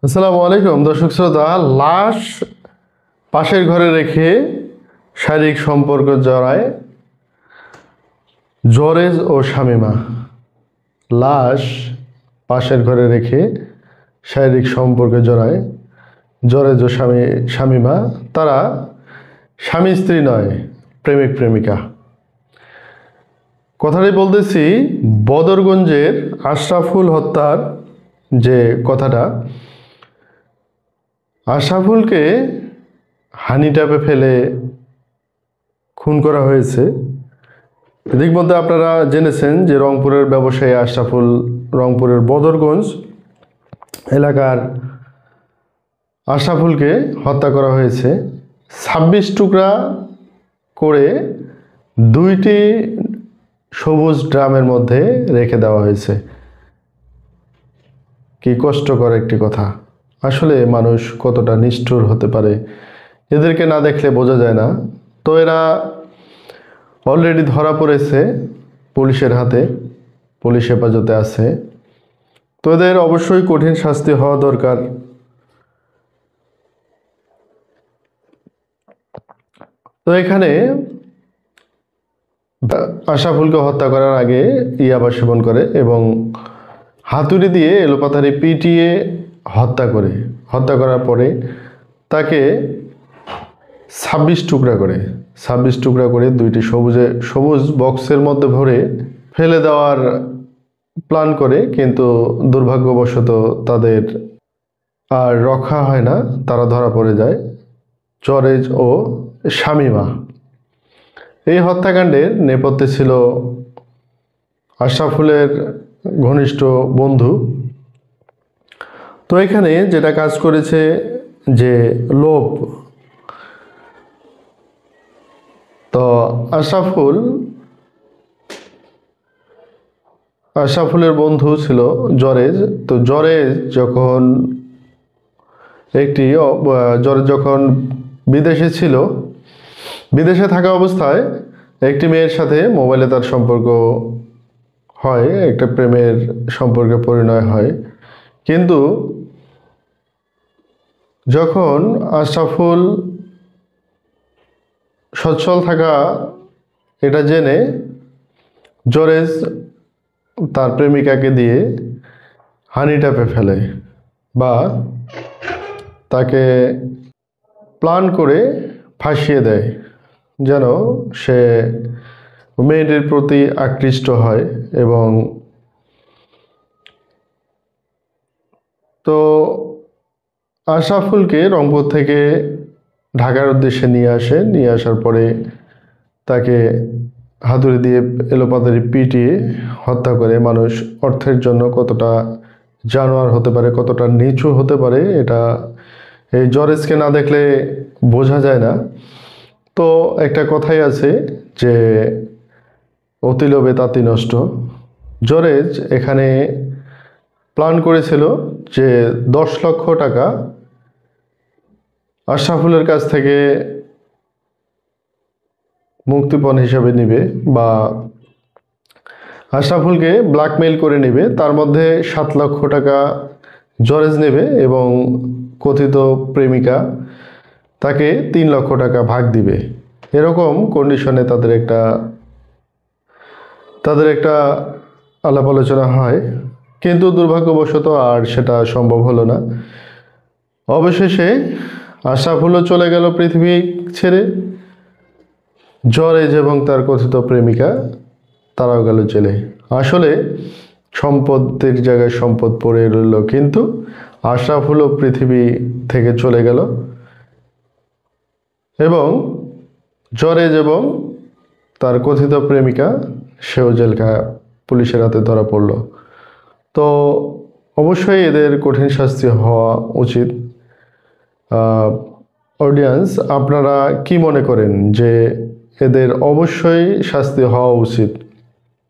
আসসালামু আলাইকুম দর্শক শ্রোতা। লাশ পাশের ঘরে রেখে শারীরিক সম্পর্ক জড়ায় জরেজ ও শামীমা। লাশ পাশের ঘরে রেখে শারীরিক সম্পর্কে জড়ায় জরেজ ও শামীমা। তারা স্বামী স্ত্রী নয়, প্রেমিক প্রেমিকা। কথাটাই বলতেছি বদরগঞ্জের আশরাফুল হত্যার যে কথাটা, আশরাফুলকে হানি ট্যাপে ফেলে খুন করা হয়েছে। এদিক মধ্যে আপনারা জেনেছেন যে রংপুরের ব্যবসায়ী আশরাফুল রংপুরের বদরগঞ্জ এলাকার আশরাফুলকে হত্যা করা হয়েছে। 26 টুকরা করে 2টি সবুজ ড্রামের মধ্যে রেখে দেওয়া হয়েছে। কি কষ্টকর একটি কথা। আসলে মানুষ কতটা নিষ্ঠুর হতে পারে এদেরকে না দেখলে বোঝা যায় না। তো এরা অলরেডি ধরা পড়েছে পুলিশের হাতে, পুলিশ হেফাজতে আছে। তো এদের অবশ্যই কঠিন শাস্তি হওয়া দরকার। তো এখানে আশরাফুলকে হত্যা করার আগে ইয়াবা সেবন করে এবং হাতুড়ি দিয়ে এলোপাথারি পিটিয়ে হত্যা করার পরে তাকে 26 টুকরা করে 2টি সবুজ বক্সের মধ্যে ভরে ফেলে দেওয়ার প্ল্যান করে, কিন্তু দুর্ভাগ্যবশত তাদের আর রক্ষা হয় না। তারা ধরা পড়ে যায়, জরেজ ও শামীমা। এই হত্যাকাণ্ডের নেপথ্যে ছিল আশরাফুলের ঘনিষ্ঠ বন্ধু। তো এখানে যেটা কাজ করেছে যে লোভ। তো আশরাফুলের বন্ধু ছিল জরেজ। তো জরেজ যখন বিদেশে ছিল, বিদেশে থাকা অবস্থায় একটি মেয়ের সাথে মোবাইলে তার সম্পর্ক হয়, একটা প্রেমের সম্পর্কে পরিণয় হয়। কিন্তু যখন আশরাফুল সচ্ছল থাকা এটা জেনে জরেজ তার প্রেমিকাকে দিয়ে হানি ট্যাপে ফেলে বা তাকে প্ল্যান করে ফাঁসিয়ে দেয় যেন সে মেয়েটির প্রতি আকৃষ্ট হয়। এবং তো আশরাফুলকে রংপুর থেকে ঢাকার উদ্দেশ্যে নিয়ে আসার পরে তাকে হাতুড়ি দিয়ে এলোপাতাড়ি পিটিয়ে হত্যা করে। মানুষ অর্থের জন্য কতটা জানোয়ার হতে পারে, কতটা নিচু হতে পারে, এটা এই জরেজকে না দেখলে বোঝা যায় না। তো একটা কথাই আছে যে অতি লোভে তাঁতি নষ্ট। জরেজ এখানে প্ল্যান করেছিল যে 10 লক্ষ টাকা আশরাফুলের কাছ থেকে মুক্তিপণ হিসাবে নিবে বা আশরাফুলকে ব্ল্যাকমেইল করে নেবে। তার মধ্যে 7 লক্ষ টাকা জরেজ নেবে এবং কথিত প্রেমিকা তাকে 3 লক্ষ টাকা ভাগ দিবে। এরকম কন্ডিশনে তাদের একটা আলাপ আলোচনা হয়, কিন্তু দুর্ভাগ্যবশত আর সেটা সম্ভব হলো না। অবশেষে আশরাফুলও চলে গেল পৃথিবী ছেড়ে, জরেজ এবং তার কথিত প্রেমিকা তারাও গেল জেলে। আসলে সম্পদের জায়গায় সম্পদ পড়ে রইল, কিন্তু আশরাফুলও পৃথিবী থেকে চলে গেল এবং জরেজ এবং তার কথিত প্রেমিকা সেও পুলিশের হাতে ধরা পড়ল। তো অবশ্যই এদের কঠিন শাস্তি হওয়া উচিত। অডিয়েন্স, আপনারা কি মনে করেন যে এদের অবশ্যই শাস্তি হওয়া উচিত?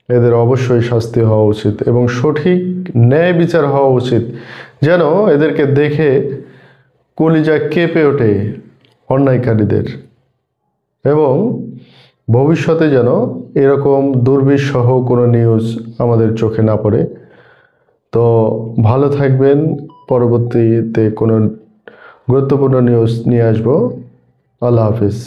এদের অবশ্যই শাস্তি হওয়া উচিত এবং সঠিক ন্যায় বিচার হওয়া উচিত, যেন এদেরকে দেখে কলিজা কেঁপে ওঠে অন্যায়কারীদের, এবং ভবিষ্যতে যেন এরকম দুর্বিষহ কোনো নিউজ আমাদের চোখে না পড়ে। তো ভালো থাকবেন, পরবর্তীতে কোনো গুরুত্বপূর্ণ নিউজ নিয়ে আসবো। আল্লাহ হাফিজ।